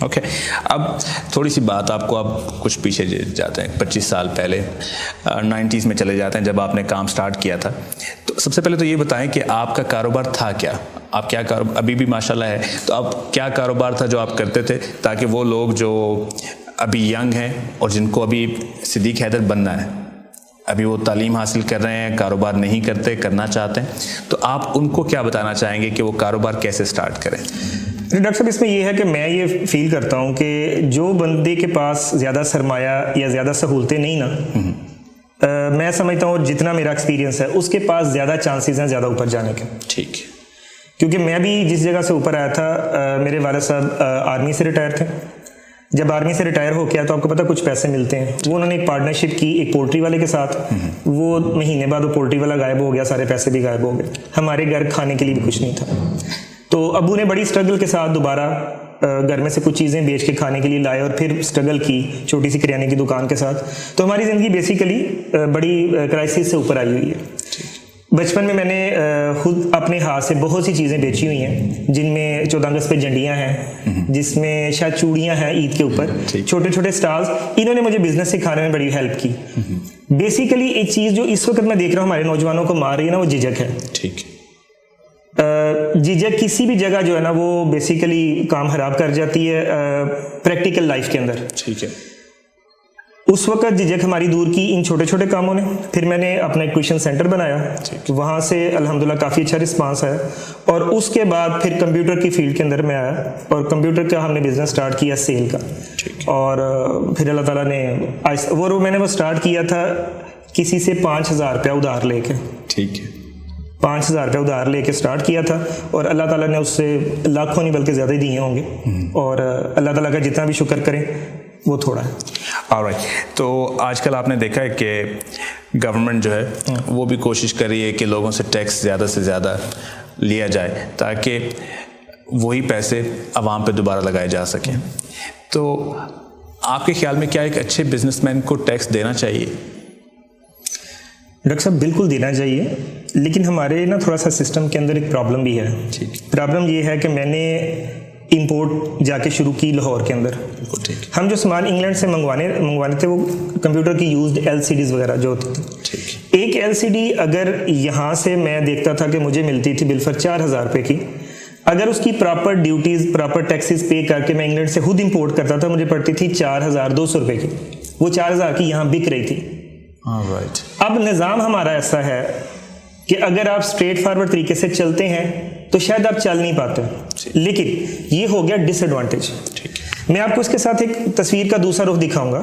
Okay. اب تھوڑی سی بات آپ کو اب کچھ پیچھے جاتے ہیں, 25 سال پہلے 90s میں چلے جاتے ہیں جب آپ نے کام سٹارٹ کیا تھا. تو سب سے پہلے تو یہ بتائیں کہ آپ کا کاروبار تھا کیا, آپ کیا کاروبار, ابھی بھی ماشاءاللہ ہے, تو آپ کیا کاروبار تھا جو آپ کرتے تھے, تاکہ وہ لوگ جو ابھی ینگ ہیں اور جن کو ابھی صدیق حیدر بننا ہے, ابھی وہ تعلیم حاصل کر رہے ہیں, کاروبار نہیں کرتے, کرنا چاہتے ہیں, تو آپ ان کو کیا بتانا چاہیں گے کہ وہ کاروبار کیسے سٹارٹ کریں؟ ڈاکٹر صاحب, اس میں یہ ہے کہ میں یہ فیل کرتا ہوں کہ جو بندے کے پاس زیادہ سرمایہ یا زیادہ سہولتیں نہیں نا, میں سمجھتا ہوں جتنا میرا ایکسپیرینس ہے اس کے پاس زیادہ چانسز ہیں زیادہ اوپر جانے کے. ٹھیک. کیونکہ میں بھی جس جگہ سے اوپر آیا تھا, میرے والد صاحب آرمی سے ریٹائر تھے. جب آرمی سے ریٹائر ہو گیا تو آپ کو پتہ کچھ پیسے ملتے ہیں, وہ انہوں نے ایک پارٹنرشپ کی ایک پولٹری والے کے ساتھ. وہ مہینے بعد وہ پولٹری والا غائب ہو گیا, سارے پیسے بھی غائب ہو گئے, ہمارے گھر کھانے کے لیے بھی کچھ نہیں تھا. تو ابو نے بڑی اسٹرگل کے ساتھ دوبارہ گھر میں سے کچھ چیزیں بیچ کے کھانے کے لیے لائے, اور پھر اسٹرگل کی چھوٹی سی کریانے کی دکان کے ساتھ. تو ہماری زندگی بیسیکلی بڑی کرائسس سے اوپر آئی ہوئی ہے. بچپن میں نے خود اپنے ہاتھ سے بہت سی چیزیں بیچی ہوئی ہیں, جن میں 14 اگست پہ جھنڈیاں ہیں, جس میں شاید چوڑیاں ہیں عید کے اوپر, چھوٹے چھوٹے سٹالز. انہوں نے مجھے بزنس سکھانے میں بڑی ہیلپ کی. بیسیکلی ایک چیز جو اس وقت میں دیکھ رہا ہوں ہمارے نوجوانوں کو مار رہی ہے نا, وہ جھجک ہے. ٹھیک. جھجک کسی بھی جگہ جو ہے نا وہ بیسیکلی کام خراب کر جاتی ہے پریکٹیکل لائف کے اندر. ٹھیک ہے. اس وقت جھجک ہماری دور کی ان چھوٹے چھوٹے کاموں نے. پھر میں نے اپنا ایک ٹیوشن سینٹر بنایا, وہاں سے الحمدللہ کافی اچھا رسپانس آیا. اور اس کے بعد پھر کمپیوٹر کی فیلڈ کے اندر میں آیا, اور کمپیوٹر کا ہم نے بزنس سٹارٹ کیا سیل کا. اور پھر اللہ تعالیٰ نے وہ میں نے وہ سٹارٹ کیا تھا کسی سے 5,000 روپیہ ادھار لے کے. ٹھیک ہے. 5,000 روپیہ ادھار لے کے سٹارٹ کیا تھا, اور اللہ تعالیٰ نے اس سے لاکھوں نہیں بلکہ زیادہ ہی دیے ہوں گے. اور اللہ تعالیٰ کا جتنا بھی شکر کریں وہ تھوڑا ہے. آلرائٹ. تو آج کل آپ نے دیکھا ہے کہ گورنمنٹ جو ہے وہ بھی کوشش کر رہی ہے کہ لوگوں سے ٹیکس زیادہ سے زیادہ لیا جائے تاکہ وہی پیسے عوام پہ دوبارہ لگائے جا سکیں. تو آپ کے خیال میں کیا ایک اچھے بزنس مین کو ٹیکس دینا چاہیے؟ ڈاکٹر صاحب بالکل دینا چاہیے, لیکن ہمارے نا تھوڑا سا سسٹم کے اندر ایک پرابلم بھی ہے. پرابلم یہ ہے کہ میں نے امپورٹ جا کے شروع کی لاہور کے اندر. ہم جو سامان انگلینڈ سے منگوانے تھے وہ کمپیوٹر کی یوزڈ LCDs وغیرہ جو ہوتی تھی. ایک LCD اگر یہاں سے میں دیکھتا تھا کہ مجھے ملتی تھی بالفر 4,000 روپے کی, اگر اس کی proper duties proper taxes pay کر کے میں انگلینڈ سے خود امپورٹ کرتا تھا, مجھے پڑتی تھی 4,200 روپے کی. وہ 4,000 کی یہاں بک رہی تھی. اب نظام ہمارا ایسا ہے کہ اگر آپ اسٹریٹ فارورڈ طریقے سے چلتے ہیں تو شاید آپ چل نہیں پاتے, لیکن یہ ہو گیا ڈس ایڈوانٹیج. میں آپ کو اس کے ساتھ ایک تصویر کا دوسرا رخ دکھاؤں گا.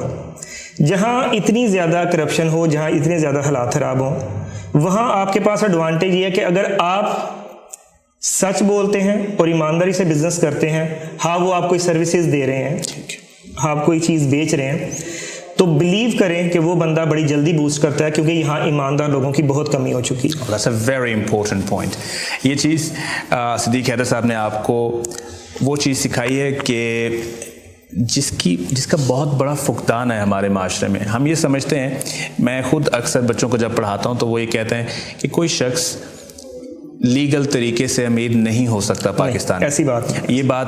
جہاں اتنی زیادہ کرپشن ہو, جہاں اتنے زیادہ حالات خراب ہوں, وہاں آپ کے پاس ایڈوانٹیج یہ ہے کہ اگر آپ سچ بولتے ہیں اور ایمانداری سے بزنس کرتے ہیں, ہاں وہ آپ کوئی سروسز دے رہے ہیں, آپ کوئی چیز بیچ رہے ہیں, تو بلیو کریں کہ وہ بندہ بڑی جلدی بوسٹ کرتا ہے, کیونکہ یہاں ایماندار لوگوں کی بہت کمی ہو چکی ہے. That's a very important point. یہ چیز صدیق حیدر صاحب نے آپ کو وہ چیز سکھائی ہے کہ جس کا بہت بڑا فقدان ہے ہمارے معاشرے میں. ہم یہ سمجھتے ہیں, میں خود اکثر بچوں کو جب پڑھاتا ہوں تو وہ یہ کہتے ہیں کہ کوئی شخص لیگل طریقے سے امیر نہیں ہو سکتا پاکستان. ایسی بات یہ بات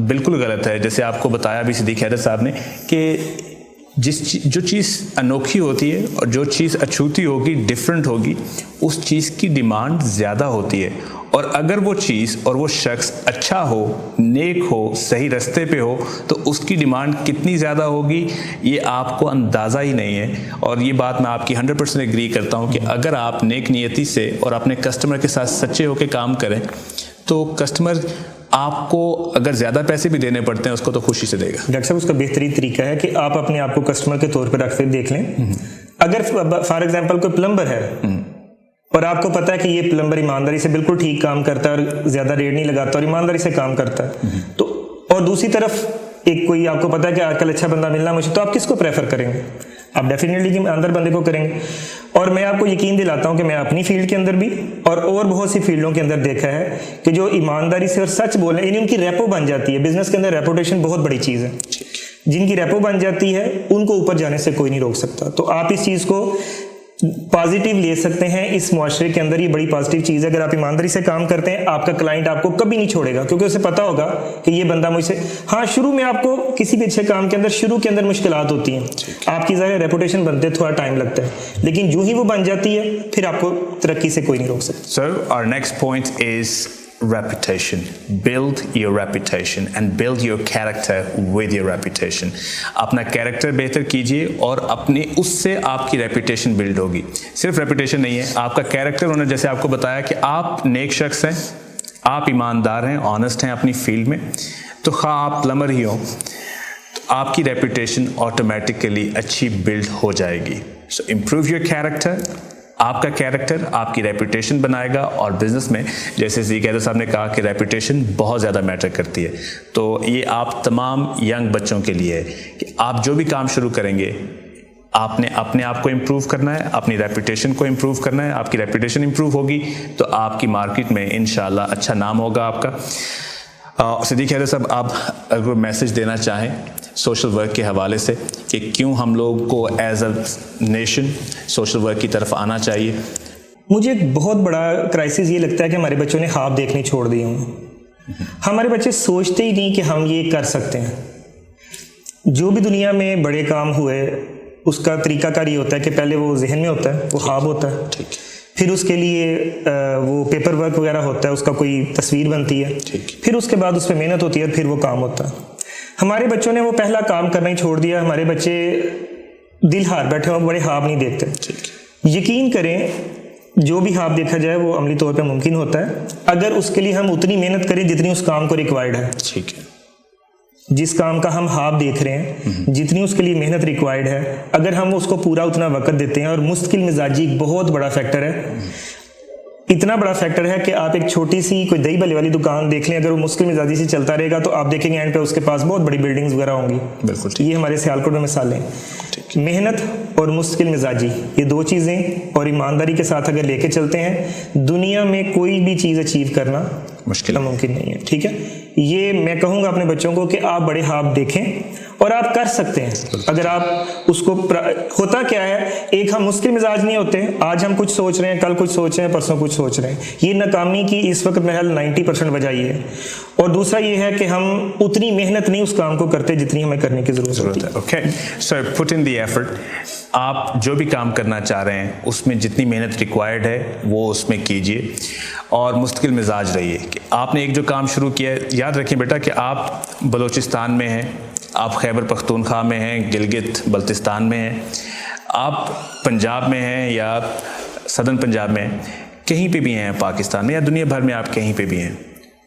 بالکل غلط ہے. جیسے آپ کو بتایا بھی صدیق حیدر صاحب نے کہ جو چیز انوکھی ہوتی ہے اور جو چیز اچھوتی ہوگی, ڈفرینٹ ہوگی, اس چیز کی ڈیمانڈ زیادہ ہوتی ہے. اور اگر وہ چیز اور وہ شخص اچھا ہو, نیک ہو, صحیح رستے پہ ہو, تو اس کی ڈیمانڈ کتنی زیادہ ہوگی یہ آپ کو اندازہ ہی نہیں ہے. اور یہ بات میں آپ کی 100% ایگری کرتا ہوں کہ اگر آپ نیک نیتی سے اور اپنے کسٹمر کے ساتھ سچے ہو کے کام کریں تو کسٹمر آپ کو اگر زیادہ پیسے بھی دینے پڑتے ہیں اس کو تو خوشی سے دے گا. ڈاکٹر صاحب اس کا بہترین طریقہ ہے کہ آپ اپنے آپ کو کسٹمر کے طور پہ رکھ کے دیکھ لیں. اگر فار ایگزامپل کوئی پلمبر ہے اور آپ کو پتا ہے کہ یہ پلمبر ایمانداری سے بالکل ٹھیک کام کرتا ہے اور زیادہ ریٹ نہیں لگاتا اور ایمانداری سے کام کرتا ہے, تو اور دوسری طرف ایک کوئی آپ کو پتا ہے کہ آج کل اچھا بندہ ملنا مشکل, تو آپ کس کو پریفر کریں گے؟ آپ ڈیفینیٹلی کہ اندر بندے کو کریں گے. اور میں آپ کو یقین دلاتا ہوں کہ میں اپنی فیلڈ کے اندر بھی اور بہت سی فیلڈوں کے اندر دیکھا ہے کہ جو ایمانداری سے اور سچ بولیں, یعنی ان کی ریپو بن جاتی ہے. بزنس کے اندر ریپوٹیشن بہت بڑی چیز ہے. جن کی ریپو بن جاتی ہے ان کو اوپر جانے سے کوئی نہیں روک سکتا. تو آپ اس چیز کو پازیٹیو لے سکتے ہیں اس معاشرے کے اندر. یہ بڑی پازیٹیو چیز ہے. اگر آپ ایمانداری سے کام کرتے ہیں آپ کا کلائنٹ آپ کو کبھی نہیں چھوڑے گا, کیونکہ اسے پتا ہوگا کہ یہ بندہ مجھ سے. ہاں شروع میں آپ کو کسی بھی اچھے کام کے اندر شروع کے اندر مشکلات ہوتی ہیں, آپ کی ظاہر ریپوٹیشن بنتے تھوڑا ٹائم لگتا ہے, لیکن جو ہی وہ بن جاتی ہے پھر آپ کو ترقی سے کوئی نہیں روک سکتا. سر our next point is reputation. Build your reputation and build your character with your reputation. اپنا کیریکٹر بہتر کیجئے اور اپنی اس سے آپ کی ریپوٹیشن بلڈ ہوگی. صرف ریپوٹیشن نہیں ہے, آپ کا کیریکٹر. انہوں نے جیسے آپ کو بتایا کہ آپ نیک شخص ہیں, آپ ایماندار ہیں, آنیسٹ ہیں اپنی فیلڈ میں, تو خواہ آپ پلمبر ہی ہوں تو آپ کی ریپوٹیشن آٹومیٹیکلی اچھی بلڈ ہو جائے گی. سو امپروو یور کیریکٹر. آپ کا کیریکٹر آپ کی ریپوٹیشن بنائے گا, اور بزنس میں جیسے صدیق حیدر صاحب نے کہا کہ ریپوٹیشن بہت زیادہ میٹر کرتی ہے. تو یہ آپ تمام ینگ بچوں کے لیے ہے کہ آپ جو بھی کام شروع کریں گے آپ نے اپنے آپ کو امپروو کرنا ہے, اپنی ریپوٹیشن کو امپروو کرنا ہے. آپ کی ریپوٹیشن امپروو ہوگی تو آپ کی مارکیٹ میں انشاءاللہ اچھا نام ہوگا آپ کا. صدیق حیدر صاحب, آپ اگر میسیج دینا چاہیں سوشل ورک کے حوالے سے کہ کیوں ہم لوگ کو as a nation social work کی طرف آنا چاہیے. مجھے ایک بہت بڑا کرائسس یہ لگتا ہے کہ ہمارے بچوں نے خواب دیکھنے چھوڑ دیے ہوں. ہمارے بچے سوچتے ہی نہیں کہ ہم یہ کر سکتے ہیں. جو بھی دنیا میں بڑے کام ہوئے اس کا طریقہ کار یہ ہوتا ہے کہ پہلے وہ ذہن میں ہوتا ہے, وہ خواب ہوتا ہے, پھر اس کے لیے وہ پیپر ورک وغیرہ ہوتا ہے, اس کا کوئی تصویر بنتی ہے, پھر اس کے بعد اس پہ محنت ہوتی ہے, پھر وہ کام ہوتا ہے. ہمارے بچوں نے وہ پہلا کام کرنا ہی چھوڑ دیا. ہمارے بچے دل ہار بیٹھے اور بڑے خواب نہیں دیکھتے. یقین کریں جو بھی خواب دیکھا جائے وہ عملی طور پہ ممکن ہوتا ہے اگر اس کے لیے ہم اتنی محنت کریں جتنی اس کام کو ریکوائرڈ ہے. ٹھیک ہے, جس کام کا ہم خواب دیکھ رہے ہیں جتنی اس کے لیے محنت ریکوائرڈ ہے, اگر ہم اس کو پورا اتنا وقت دیتے ہیں. اور مستقل مزاجی ایک بہت بڑا فیکٹر ہے, اتنا بڑا فیکٹر ہے کہ آپ ایک چھوٹی سی کوئی دہی بھلے والی دکان دیکھ لیں, اگر وہ مستقل مزاجی سے چلتا رہے گا تو آپ دیکھیں گے اینڈ پہ اس کے پاس بہت بڑی بلڈنگز وغیرہ ہوں گی. بالکل. یہ ہمارے سیالکوٹ میں مثالیں. محنت اور مستقل مزاجی یہ دو چیزیں اور ایمانداری کے ساتھ اگر لے کے چلتے ہیں دنیا میں کوئی بھی چیز اچیو کرنا مشکل ممکن نہیں ہے. ٹھیک ہے, یہ میں کہوں گا اپنے بچوں کو کہ آپ بڑے خواب دیکھیں اور آپ کر سکتے ہیں اگر آپ اس کو. ہوتا کیا ہے, ایک ہم مشکل مزاج نہیں ہوتے, آج ہم کچھ سوچ رہے ہیں, کل کچھ سوچ رہے ہیں, پرسوں کچھ سوچ رہے ہیں. یہ ناکامی کی اس وقت محل 90% وجہ یہ ہے. اور دوسرا یہ ہے کہ ہم اتنی محنت نہیں اس کام کو کرتے جتنی ہمیں کرنے کی ضرورت ہے. Okay sir, put in the effort. آپ جو بھی کام کرنا چاہ رہے ہیں اس میں جتنی محنت ریکوائرڈ ہے وہ اس میں کیجیے اور مستقل مزاج رہیے. کہ آپ نے ایک جو کام شروع کیا ہے, یاد رکھیں بیٹا کہ آپ بلوچستان میں ہیں, آپ خیبر پختونخوا میں ہیں, گلگت بلتستان میں ہیں, آپ پنجاب میں ہیں یا صدرن پنجاب میں ہیں, کہیں پہ بھی ہیں پاکستان میں یا دنیا بھر میں آپ کہیں پہ بھی ہیں.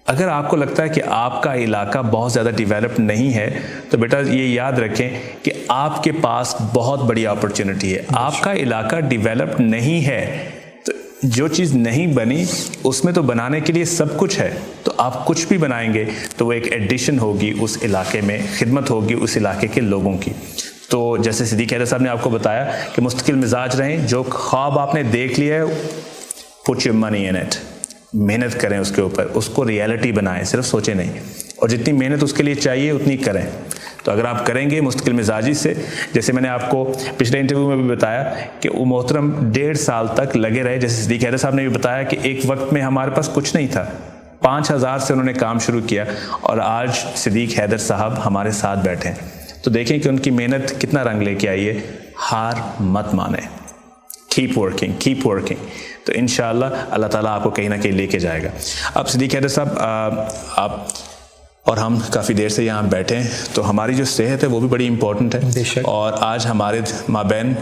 اگر آپ کو لگتا ہے کہ آپ کا علاقہ بہت زیادہ ڈیولپ نہیں ہے تو بیٹا یہ یاد رکھیں کہ آپ کے پاس بہت بڑی اپرچونٹی ہے. آپ کا علاقہ ڈیولپ نہیں ہے تو جو چیز نہیں بنی اس میں تو بنانے کے لیے سب کچھ ہے, تو آپ کچھ بھی بنائیں گے تو وہ ایک ایڈیشن ہوگی اس علاقے میں, خدمت ہوگی اس علاقے کے لوگوں کی. تو جیسے صدیق حیدر صاحب نے آپ کو بتایا کہ مستقل مزاج رہیں, جو خواب آپ نے دیکھ لیا ہے put your money in it, محنت کریں اس کے اوپر, اس کو ریئلٹی بنائیں, صرف سوچیں نہیں, اور جتنی محنت اس کے لیے چاہیے اتنی کریں. تو اگر آپ کریں گے مستقل مزاجی سے, جیسے میں نے آپ کو پچھلے انٹرویو میں بھی بتایا کہ وہ محترم 1.5 سال تک لگے رہے, جیسے صدیق حیدر صاحب نے بھی بتایا کہ ایک وقت میں ہمارے پاس کچھ نہیں تھا, 5,000 سے انہوں نے کام شروع کیا اور آج صدیق حیدر صاحب ہمارے ساتھ بیٹھے ہیں. تو دیکھیں کہ ان کی محنت کتنا رنگ لے کے آئی ہے. ہار مت مانیں, کیپ ورکنگ. تو انشاءاللہ اللہ تعالیٰ آپ کو کہیں نہ کہیں لے کے جائے گا. اب صدیق حیدر صاحب, آپ اور ہم کافی دیر سے یہاں بیٹھے ہیں تو ہماری جو صحت ہے وہ بھی بڑی امپورٹنٹ ہے. اور آج ہمارے مابین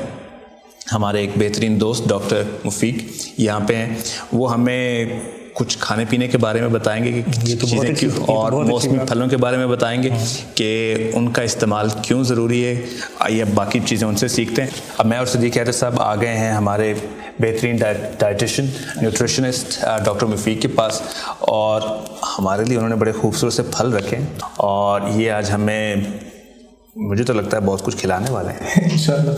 ہمارے ایک بہترین دوست ڈاکٹر مفیق یہاں پہ ہیں, وہ ہمیں کچھ کھانے پینے کے بارے میں بتائیں گے کہ چیزیں کیوں, اور موسمی پھلوں کے بارے میں بتائیں گے کہ ان کا استعمال کیوں ضروری ہے. آئیے اب باقی چیزیں ان سے سیکھتے ہیں. اب میں اور صدیق حیدر صاحب آ گئے ہیں ہمارے بہترین ڈائٹیشین نیوٹریشنسٹ ڈاکٹر مفیق کے پاس, اور ہمارے لیے انہوں نے بڑے خوبصورت سے پھل رکھے ہیں اور یہ آج ہمیں, مجھے تو لگتا ہے بہت کچھ کھلانے والے ہیں. انشاءاللہ.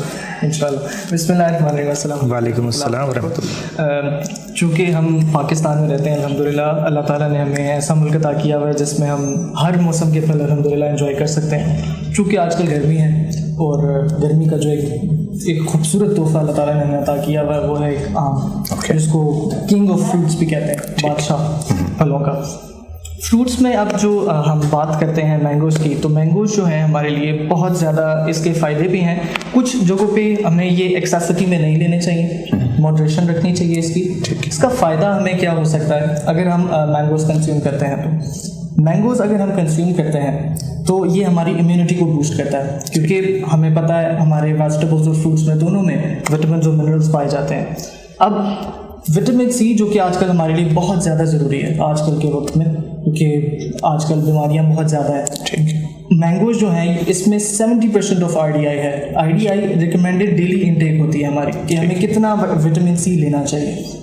بسم اللہ الرحمن الرحیم. وعلیکم السلام ورحمۃ اللہ. چونکہ ہم پاکستان میں رہتے ہیں الحمدللہ, اللہ تعالیٰ نے ہمیں ایسا ملک عطا کیا ہوا ہے جس میں ہم ہر موسم کے پھل الحمدللہ انجوائے کر سکتے ہیں. چونکہ آج کل گرمی ہے اور گرمی کا جو ایک ایک خوبصورت تحفہ اللہ تعالیٰ نے ہمیں عطا کیا ہوا ہے، وہ ہے ایک آم، جس کو کنگ آف فروٹس بھی کہتے ہیں، بادشاہ پھلوں کا۔ فروٹس میں اب جو ہم بات کرتے ہیں مینگوز کی، تو مینگوز جو ہیں ہمارے لیے بہت زیادہ اس کے فائدے بھی ہیں۔ کچھ جگہوں پہ ہمیں یہ ایکسیسٹی میں نہیں لینے چاہیے، ماڈریشن رکھنی چاہیے اس کی۔ اس کا فائدہ ہمیں کیا ہو سکتا ہے اگر ہم مینگوز کنزیوم کرتے ہیں؟ تو مینگوز اگر ہم کنزیوم کرتے ہیں تو یہ ہماری امیونٹی کو بوسٹ کرتا ہے، کیونکہ ہمیں پتہ ہے ہمارے ویجیٹیبلز اور فروٹس میں دونوں میں وٹامنز اور منرلز پائے جاتے ہیں۔ اب وٹامن سی جو کہ آج کل ہمارے لیے بہت زیادہ ضروری ہے آج کل کے وقت میں، کیونکہ آج کل بیماریاں بہت زیادہ ہیں۔ مینگوز جو ہیں اس میں 70% آف RDI ہے۔ RDI ریکمینڈیڈ ڈیلی انٹیک ہوتی ہے ہماری کہ ہمیں کتنا وٹامن سی لینا چاہیے۔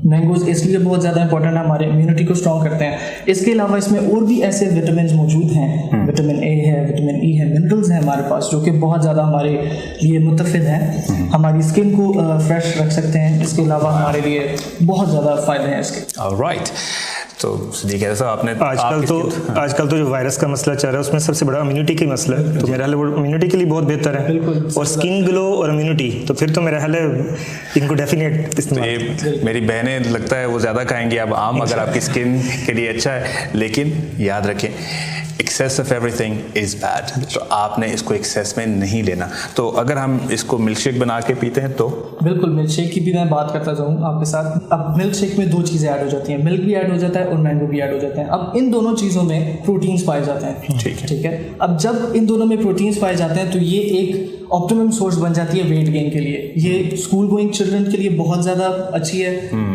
مینگوز اس لیے بہت زیادہ امپورٹنٹ ہے، ہمارے امیونٹی کو اسٹرانگ کرتے ہیں۔ اس کے علاوہ اس میں اور بھی ایسے وٹامنز موجود ہیں، وٹامن اے ہے، وٹامن ای ہے، منرلز ہیں ہمارے پاس جو کہ بہت زیادہ ہمارے لیے متفید ہیں، ہماری اسکن کو فریش رکھ سکتے ہیں۔ اس کے علاوہ ہمارے لیے بہت زیادہ فائدے ہیں اس کے۔ رائٹ، تو صدیق حیدر صاحب آپ نے آج کل تو جو وائرس کا مسئلہ چل رہا ہے اس میں سب سے بڑا امیونٹی کا مسئلہ ہے، تو میرا حال وہ امیونٹی کے لیے بہت بہتر ہے، اور اسکن گلو اور امیونٹی، تو پھر تو میرا حال ہے ان کو ڈیفینیٹ استعمال۔ میری بہنیں لگتا ہے وہ زیادہ کھائیں گی اب آم، اگر آپ کی اسکن کے لیے اچھا ہے، لیکن یاد رکھیں access of every thing is bad, تو آپ نے اس کو ایکسیس میں نہیں لینا۔ تو اگر ہم اس کو ملک شیک بنا کے پیتے ہیں تو بالکل ملک شیک کی بھی میں بات کرتا جاؤں آپ کے ساتھ۔ اب ملک شیک میں 2 چیزیں ایڈ ہو جاتی ہیں، ملک بھی ایڈ ہو جاتا ہے اور مینگو بھی ایڈ ہو جاتے ہیں۔ اب ان دونوں چیزوں میں پروٹینز پائے جاتے ہیں، ٹھیک ہے۔ اب جب ان دونوں میں پروٹینز پائے جاتے ہیں تو یہ ایک آپٹیمم سورس بن جاتی ہے ویٹ گین کے لیے۔ یہ اسکول گوئنگ چلڈرن کے لیے بہت زیادہ اچھی ہے،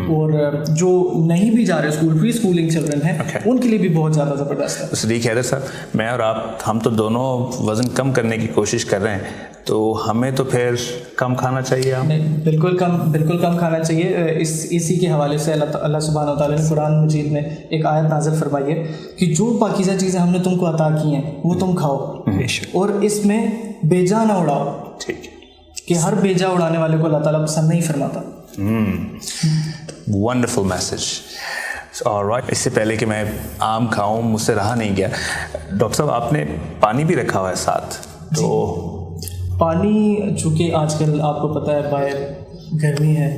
اور جو نہیں بھی جا رہے اسکول، پری اسکولنگ چلڈرن ہیں، ان کے لیے بھی بہت زیادہ زبردست ہے۔ صدیق حیدر صاحب، میں اور ہم تو دونوں وزن کم کرنے کی کوشش کر رہے ہیں، تو ہمیں تو پھر کم کھانا چاہیے؟ بالکل کم کھانا چاہیے۔ اسی کے حوالے سے اللہ سبحانہ وتعالیٰ نے قرآن مجید میں ایک آیت نازل فرمائی ہے کہ جو پاکیزہ چیزیں ہم نے تم کو عطا کی ہیں وہ تم کھاؤ، اور اس میں بیجا نہ اڑاؤ، ٹھیک، کہ ہر بیجا اڑانے والے کو اللہ تعالیٰ پسند نہیں فرماتا۔ Wonderful message. اس سے پہلے کہ میں آم کھاؤں، مجھ سے رہا نہیں گیا، ڈاکٹر صاحب آپ نے پانی بھی رکھا ہوا ہے ساتھ، تو پانی چونکہ آج کل آپ کو پتہ ہے باہر گرمی ہے،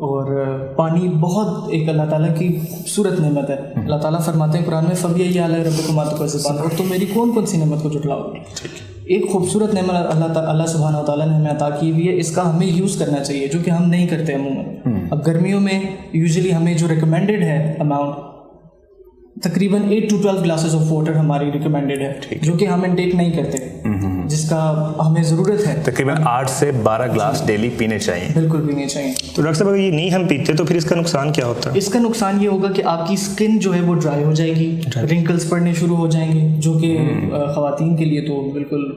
اور پانی بہت ایک اللہ تعالیٰ کی خوبصورت نعمت ہے۔ اللہ تعالیٰ فرماتے ہیں قرآن میں فَبِأَيِّ آلَاءِ رَبِّكُمَا تُكَذِّبَانِ، اور تم میری کون سی نعمت کو جھٹلاؤ گے۔ ایک خوبصورت نعمت اللہ سبحانہ وتعالیٰ نے ہمیں عطا کی ہوئی ہے، اس کا ہمیں یوز کرنا چاہیے، جو کہ ہم نہیں کرتے عموماً۔ اب گرمیوں میں یوزلی ہمیں جو ریکمینڈیڈ ہے اماؤنٹ تقریباً 8 to 12 گلاسز آف واٹر ہماری ریکمینڈیڈ ہے، جو کہ ہم انٹیک نہیں کرتے، جس کا ہمیں ضرورت ہے۔ تقریباً 8 سے 12 گلاس ڈیلی پینے چاہیے، بالکل پینے چاہیے۔ تو ڈاکٹر صاحب اگر یہ نہیں ہم پیتے تو پھر اس کا نقصان کیا ہوتا ہے؟ اس کا نقصان یہ ہوگا کہ آپ کی اسکن جو ہے وہ ڈرائی ہو جائے گی، رنکلز پڑنے شروع ہو جائیں گے، جو کہ خواتین کے لیے تو بالکل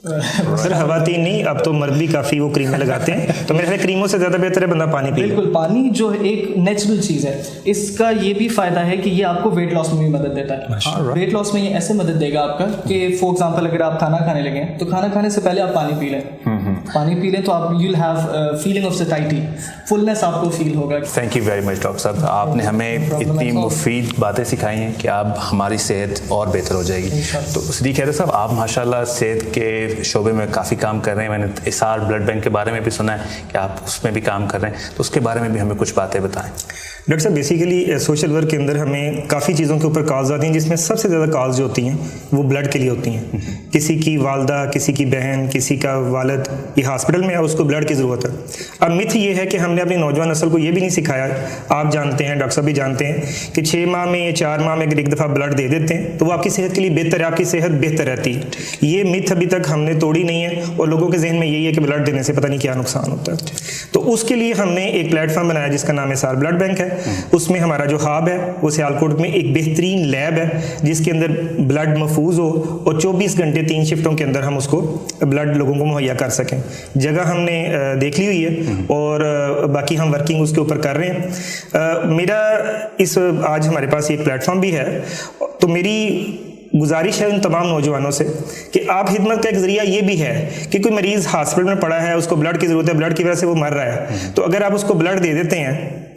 سر خواتین نہیں، اب تو مرد بھی کافی وہ کریمیں لگاتے ہیں، تو میرے خیال کریموں سے زیادہ بہتر ہے بندہ پانی پی۔ بالکل، پانی جو ایک نیچرل چیز ہے، اس کا یہ بھی فائدہ ہے کہ یہ آپ کو ویٹ لاس میں بھی مدد دیتا ہے۔ ویٹ لاس میں یہ ایسے مدد دے گا آپ کا کہ فار ایگزامپل اگر آپ کھانا کھانے لگیں تو کھانا کھانے سے پہلے آپ پانی پی لیں تو آپ you will have feeling of satiety, fullness آپ کو فیل ہوگا۔ Thank you very much doctor صاحب، آپ نے ہمیں اتنی مفید باتیں سکھائی ہیں کہ اب ہماری صحت اور بہتر ہو جائے گی۔ تو صدیق حیدر صاحب، آپ ماشاء اللہ صحت کے شعبے میں کافی کام کر رہے ہیں، میں نے اسار بلڈ بینک کے بارے میں بھی سنا ہے کہ آپ اس میں بھی کام کر رہے ہیں، تو اس کے بارے میں بھی ہمیں کچھ باتیں بتائیں۔ ڈاکٹر صاحب بیسیکلی سوشل ورک کے اندر ہمیں کافی چیزوں کے اوپر کالز آتی ہیں، جس میں سب سے زیادہ کالز جو ہوتی ہیں وہ بلڈ کے لیے ہوتی ہیں۔ کسی کی والدہ، کسی کی بہن، کسی کا والد یہ ہاسپٹل میں ہے، اس کو بلڈ کی ضرورت ہے۔ اب متھ یہ ہے کہ ہم نے اپنی نوجوان نسل کو یہ بھی نہیں سکھایا، آپ جانتے ہیں، ڈاکٹر صاحب بھی جانتے ہیں کہ 6 ماہ میں یا 4 ماہ میں اگر ایک دفعہ بلڈ دے دیتے ہیں تو وہ آپ کی صحت کے لیے بہتر ہے، آپ کی صحت بہتر رہتی ہے۔ یہ متھ ابھی تک ہم نے توڑی نہیں ہے، اور لوگوں کے ذہن میں یہی ہے کہ بلڈ دینے سے پتہ نہیں کیا نقصان ہوتا ہے۔ تو اس کے لیے ہم نے ایک پلیٹ فارم بنایا جس کا نام اسار بلڈ بینک ہے۔ اس میں ہمارا جو ہب ہے وہ سیالکوٹ میں ایک بہترین لیب ہے جس کے اندر بلڈ محفوظ ہو، اور 24 گھنٹے 3 شفٹوں کے اندر ہم اس کو بلڈ لوگوں کو مہیا کر سکیں۔ جگہ ہم نے دیکھ لی ہوئی ہے، اور باقی ہم ورکنگ اس کے اوپر کر رہے ہیں۔ میرا آج ہمارے پاس ایک پلیٹ فارم بھی ہے، تو میری گزارش ہے ان تمام نوجوانوں سے کہ آپ خدمت کا ایک ذریعہ یہ بھی ہے کہ کوئی مریض ہاسپٹل میں پڑا ہے، اس کو بلڈ کی ضرورت ہے، بلڈ کی وجہ سے وہ مر رہا ہے، تو اگر آپ اس کو بلڈ دے دیتے ہیں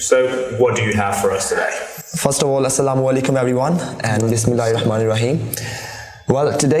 So what do you have for us today? First of all, Assalamu alaikum everyone and Bismillahirrahmanirrahim. Well, today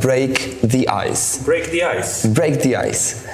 break the ice. Break the ice. Break the ice.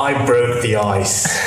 I broke the ice,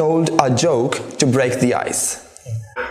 told a joke to break the ice.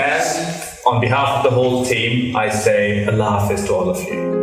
And on behalf of the whole team, I say Allah Hafiz to all of you.